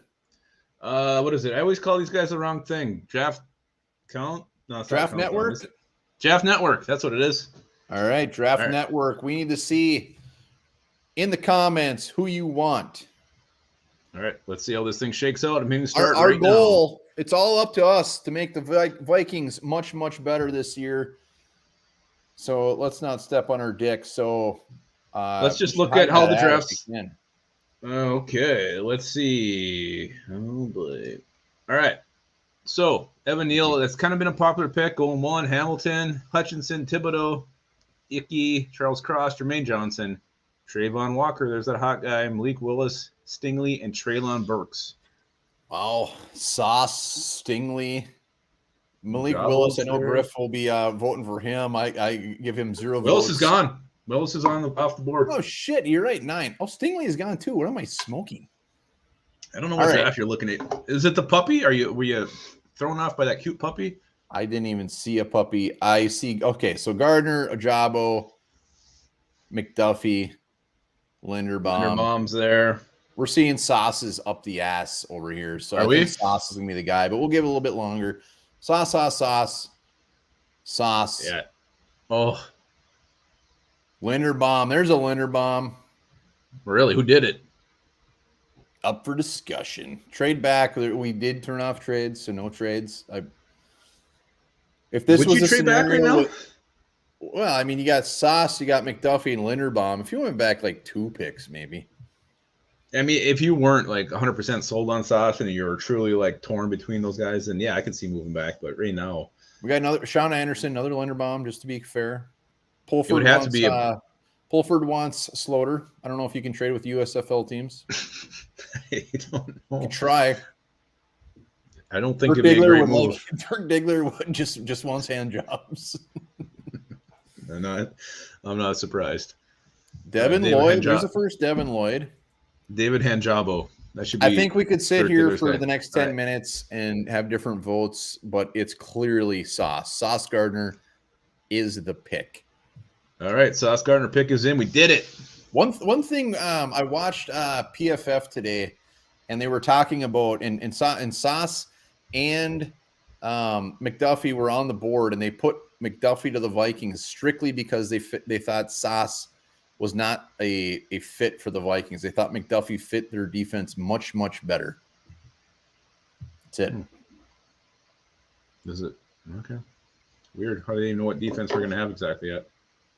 What is it? I always call these guys the wrong thing. Draft count? No, Draft Network? Draft Network. That's what it is. All right, Draft Network. We need to see in the comments who you want. All right, let's see how this thing shakes out. I'm going to start our goal, now. It's all up to us to make the Vikings much, much better this year. So let's not step on our dick. So let's just look at how the drafts. Okay, let's see. Oh, boy. All right. So Evan Neal, that's kind of been a popular pick. Going 1, Hamilton, Hutchinson, Thibodeau, Icky, Charles Cross, Jermaine Johnson, Trayvon Walker. There's that hot guy. Malik Willis, Stingley, and Treylon Burks. Oh, Sauce, Stingley, Malik Jabo's Willis. I know there. Griff will be voting for him. I give him 0 Willis votes. is gone. Willis is off the board. Oh, shit. You're right. 9. Oh, Stingley is gone too. What am I smoking? I don't know All what right. draft you're looking at. Is it the puppy? Were you thrown off by that cute puppy? I didn't even see a puppy. I see. Okay, so Gardner, Ajabo, McDuffie, Linderbaum. Linderbaum's there. We're seeing Sauce's up the ass over here. So I we? think Sauce is going to be the guy, but we'll give it a little bit longer. Sauce. Yeah. Oh, Linderbaum. There's a Linderbaum. really? Who did it? Up for discussion. Trade back. We did turn off trades, so no trades. If this Would was you a trade back right now? Well, I mean, you got Sauce, you got McDuffie and Linderbaum. If you went back like 2 picks, maybe. I mean, if you weren't like 100% sold on Sauce and you were truly like torn between those guys, then yeah, I could see moving back. But right now, we got another Sean Anderson, another Linderbaum, just to be fair. It would have to be Pulford wants Sloter. I don't know if you can trade with USFL teams. I don't know. You try. I don't think Dirk it'd be a Diggler great move. Dirk Diggler just wants hand jobs. I'm not surprised. Devin Lloyd. There's the first Devin Lloyd. David Hanjabo. That should be. I think we could sit here for guy. the next 10 minutes and have different votes, but it's clearly Sauce. Sauce Gardner is the pick. All right, Sauce Gardner pick is in. We did it. One thing I watched PFF today, and they were talking about and Sauce and McDuffie were on the board, and they put McDuffie to the Vikings strictly because they thought Sauce was not a fit for the Vikings. They thought McDuffie fit their defense much better. That's it. Is it okay? Weird. How do they even know what defense we're going to have exactly yet?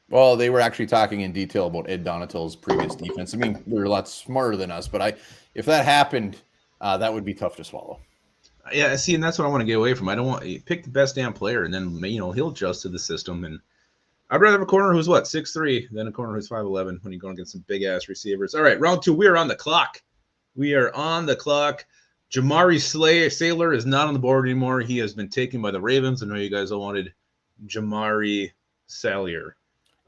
Well, they were actually talking in detail about Ed Donatel's previous defense. I mean, they're a lot smarter than us, but if that happened, that would be tough to swallow. Yeah, see, and that's what I want to get away from. I don't want to pick the best damn player, and then he'll adjust to the system. And I'd rather have a corner who's 6'3" than a corner who's 5'11" when you're going against some big ass receivers. All right, round 2. We are on the clock. Jamari Saylor is not on the board anymore. He has been taken by the Ravens. I know you guys all wanted Jamari Salyer.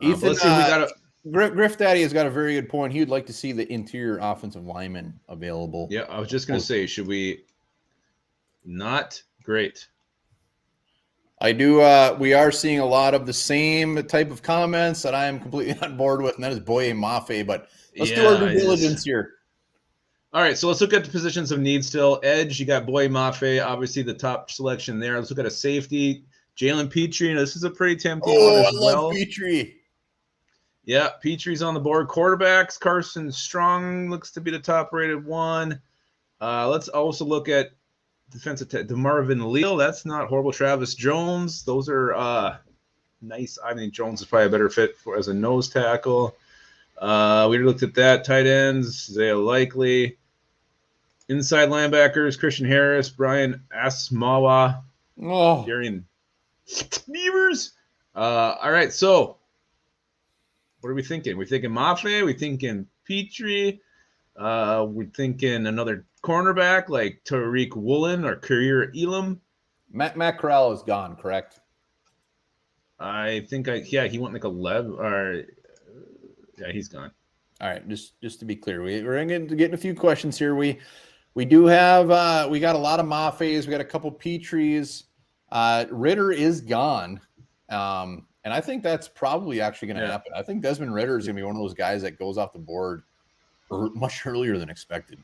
Ethan, let's see, we got Griff Daddy has got a very good point. He would like to see the interior offensive lineman available. Yeah, I was just going to say, should we? Not great. I do. We are seeing a lot of the same type of comments that I am completely on board with, and that is Boye Mafe. But let's do our due diligence here. All right, so let's look at the positions of need still. Edge, you got Boye Mafe, obviously the top selection there. Let's look at a safety. Jalen Petrie. This is a pretty tempting one as well. Love Petrie. Yeah, Petrie's on the board. Quarterbacks, Carson Strong looks to be the top-rated one. Let's also look at defensive DeMarvin Leal. That's not horrible. Travis Jones. Those are nice. I think Jones is probably a better fit as a nose tackle. We looked at that. Tight ends, Isaiah Likely. Inside linebackers, Christian Harris, Brian Asmawa, Darian Nevers. All right, so what are we thinking? We're thinking Mafe. We're thinking Petrie. We're thinking another cornerback like Tariq Woolen or Kareer Elam. Matt Corral is gone, correct? I think he went like 11 or yeah, he's gone. All right, just to be clear, we're getting a few questions here. We do have we got a lot of Mafes, we got a couple Petries. Ritter is gone. And I think that's probably actually going to happen. I think Desmond Ritter is going to be one of those guys that goes off the board much earlier than expected.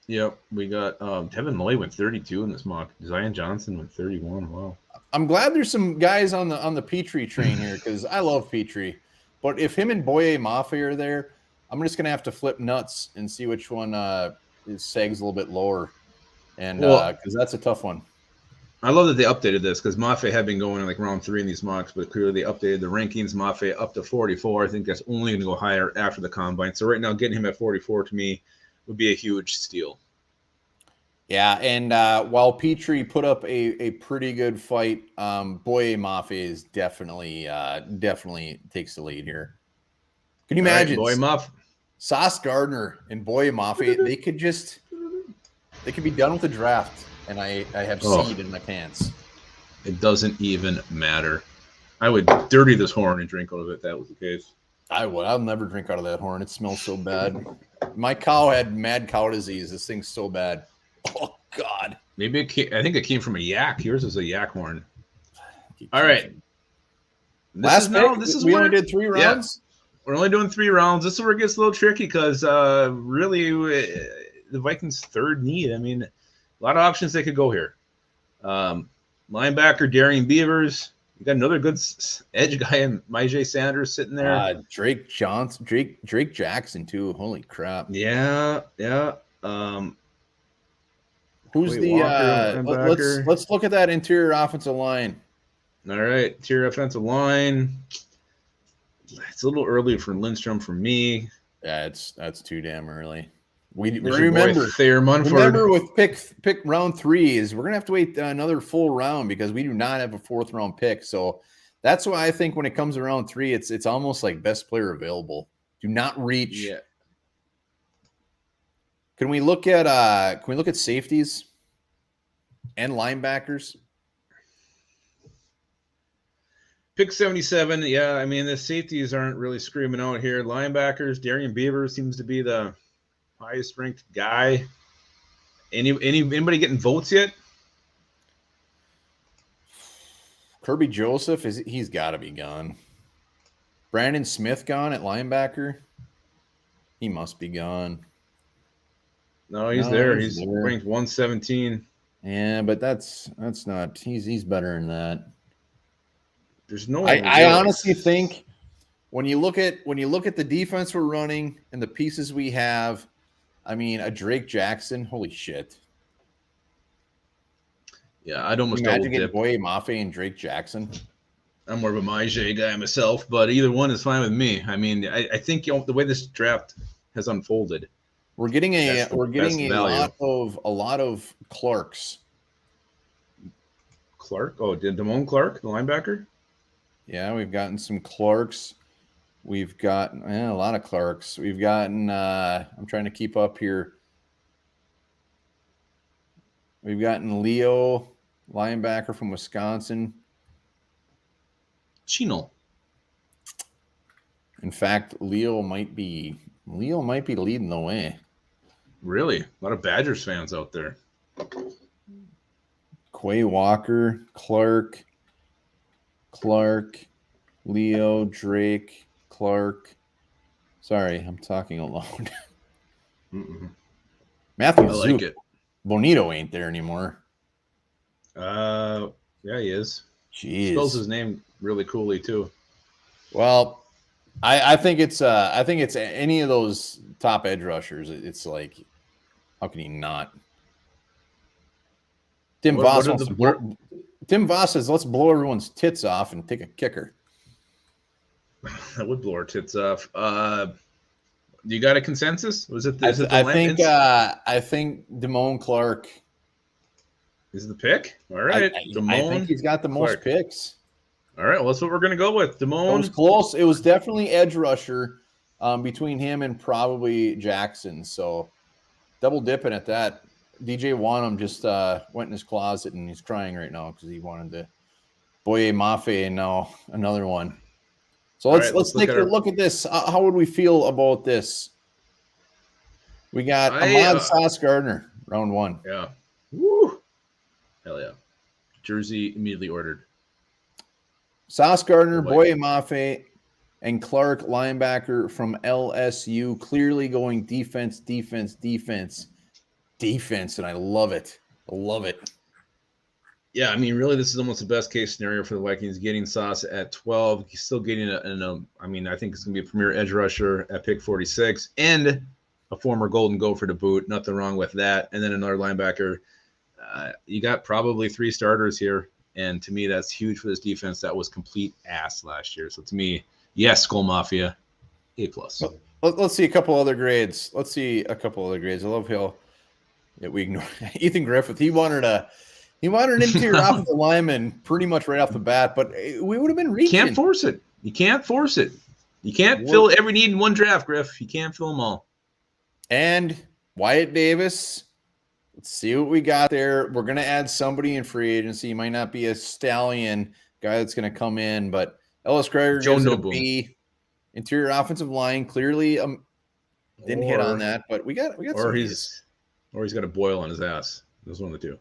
Yep, we got Devin Lloyd went 32 in this mock. Zion Johnson went 31. Wow. I'm glad there's some guys on the Petrie train here because I love Petrie. But if him and Boye Mafe are there, I'm just going to have to flip nuts and see which one sags a little bit lower. And because that's a tough one. I love that they updated this because Mafe had been going in like round 3 in these mocks, but clearly they updated the rankings. Mafe up to 44. I think that's only going to go higher after the combine. So right now, getting him at 44 to me would be a huge steal. Yeah, and while Petrie put up a pretty good fight, Boye Mafe is definitely takes the lead here. Can you imagine? Boye Mafe. Sauce Gardner and Boye Mafe, they could just They could be done with the draft, and I have seed in my pants. It doesn't even matter. I would dirty this horn and drink out of it if that was the case. I would. I'll never drink out of that horn. It smells so bad. My cow had mad cow disease. This thing's so bad. Oh, God. Maybe I think it came from a yak. Yours is a yak horn. All right. This is we only did 3 rounds? Yeah. We're only doing 3 rounds. This is where it gets a little tricky because really the Vikings' third need. I mean, a lot of options they could go here. Linebacker Darian Beavers. You got another good edge guy in Myjai Sanders sitting there. Drake Jackson too. Holy crap. Yeah. Who's the let's look at that interior offensive line. All right, interior offensive line. It's a little early for Lindstrom for me. Yeah, that's too damn early. We remember Thayer Munford. Remember with pick round 3 is we're gonna have to wait another full round because we do not have a 4th round pick. So that's why I think when it comes to round 3, it's almost like best player available. Do not reach. Yeah. Can we look at safeties and linebackers? Pick 77. Yeah, I mean the safeties aren't really screaming out here. Linebackers, Darian Beavers seems to be the highest ranked guy. Anybody getting votes yet? Kirby Joseph he's got to be gone. Brandon Smith gone at linebacker. He must be gone. No, he's there. He's ranked 117. Yeah, but that's not. He's better than that. There's no. I honestly think when you look at the defense we're running and the pieces we have, I mean, a Drake Jackson, holy shit. Yeah, I'd almost imagine getting Boye Mafe and Drake Jackson. I'm more of a Myjai guy myself, but either one is fine with me. I mean, I think the way this draft has unfolded, we're getting a lot of Clarks. Clark? Oh, did Damone Clark, the linebacker? Yeah, we've gotten some Clarks. We've gotten a lot of Clarks. We've gotten I'm trying to keep up here. We've gotten Leo, linebacker from Wisconsin. Chino. In fact, Leo might be leading the way. Really? A lot of Badgers fans out there. Quay Walker, Clark, Leo, Drake, Clark. Sorry, I'm talking alone. Matthew I like it. Bonito ain't there anymore. Yeah, he is. Jeez. He spells his name really coolly too. Well, I think it's any of those top edge rushers. It's like, how can he not? Tim Voss says, let's blow everyone's tits off and take a kicker. That would blow our tits off. You got a consensus? Was it? I think Damone Clark is the pick. All right, I think he's got the most picks. All right, well, that's what we're going to go with. Damone. It was close. It was definitely edge rusher between him and probably Jackson. So double dipping at that. DJ Wanham just went in his closet and he's crying right now because he wanted to Boye Mafe and now another one. So let's take a look at this. How would we feel about this? We got Ahmad Sauce Gardner, round 1. Yeah. Woo. Hell yeah. Jersey immediately ordered. Sauce Gardner, Boye Mafe, and Clark, linebacker from LSU, clearly going defense, and I love it. Yeah, I mean, really, this is almost the best case scenario for the Vikings. Getting Sauce at 12, he's still getting I mean, I think it's going to be a premier edge rusher at pick 46, and a former Golden Gopher to boot. Nothing wrong with that. And then another linebacker. You got probably 3 starters here, and to me, that's huge for this defense. That was complete ass last year. So to me, yes, Skull Mafia, A+. Let's see a couple other grades. I love how we ignore Ethan Griffith. He wanted an interior offensive lineman pretty much right off the bat, but we would have been reaching. You can't force it. You can't fill every need in one draft, Griff. You can't fill them all. And Wyatt Davis, Let's see what we got there. We're going to add somebody in free agency. Might not be a Stallion guy that's going to come in, but Ellis Gregor Joe gives it a Noble. B. Interior offensive line clearly didn't hit on that, but we got some B's. Or he's got a boil on his ass. That's one of the two.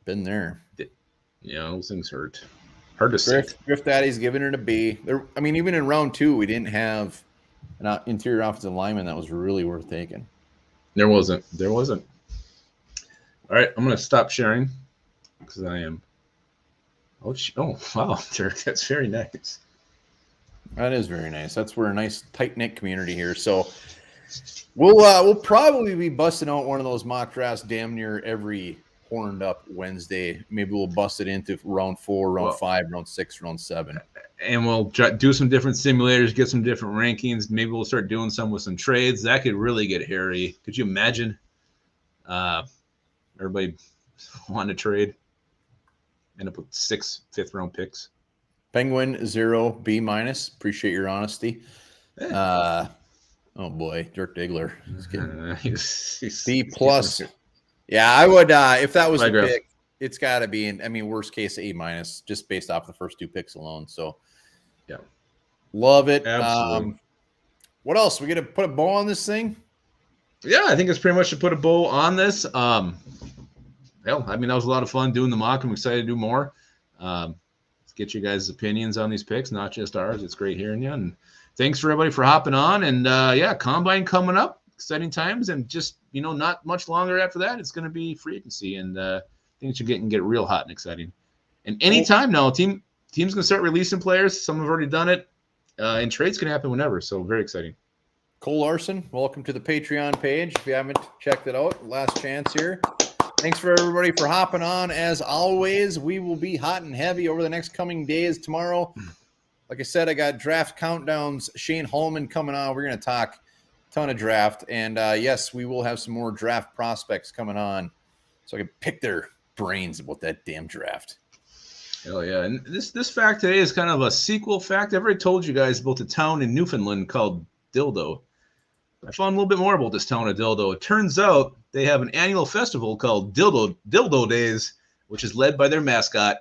Been there. Yeah, those things hurt. Hard to say. Griff Daddy's giving it a B. I mean, even in round 2, we didn't have an interior offensive lineman that was really worth taking. There wasn't. All right, I'm going to stop sharing because I am. Oh, wow, Derek, that's very nice. That is very nice. That's we're a nice tight-knit community here. So we'll probably be busting out one of those mock drafts damn near every horned up Wednesday. Maybe we'll bust it into round 4, round 5, round 6, round 7. And we'll do some different simulators, get some different rankings. Maybe we'll start doing some with some trades. That could really get hairy. Could you imagine everybody wanting to trade? End up with 6 fifth-round picks. Penguin 0 B-. Appreciate your honesty. Oh boy, Dirk Diggler. He's B+. Yeah, I would if that was the pick, it's got to be in. I mean, worst case A-, just based off the first 2 picks alone. So, yeah, love it. Absolutely. What else? We got to put a bow on this thing. Yeah, I think it's pretty much to put a bow on this. Hell, I mean, that was a lot of fun doing the mock. I'm excited to do more. Let's get you guys' opinions on these picks, not just ours. It's great hearing you. And thanks for everybody for hopping on. And yeah, Combine coming up. Exciting times. And just, not much longer after that, it's going to be free agency. And things are get real hot and exciting. And anytime now, team's going to start releasing players. Some have already done it. And trades can happen whenever. So very exciting. Cole Larson, welcome to the Patreon page. If you haven't checked it out, last chance here. Thanks for everybody for hopping on. As always, we will be hot and heavy over the next coming days. Tomorrow, like I said, I got draft countdowns. Shane Holman coming on. We're going to talk a ton of draft. And yes, we will have some more draft prospects coming on so I can pick their brains about that damn draft. Hell yeah. And this fact today is kind of a sequel fact. I've already told you guys about the town in Newfoundland called Dildo. I found a little bit more about this town of Dildo. It turns out they have an annual festival called Dildo Days, which is led by their mascot,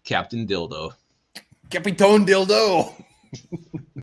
Captain Dildo. Capitan Dildo.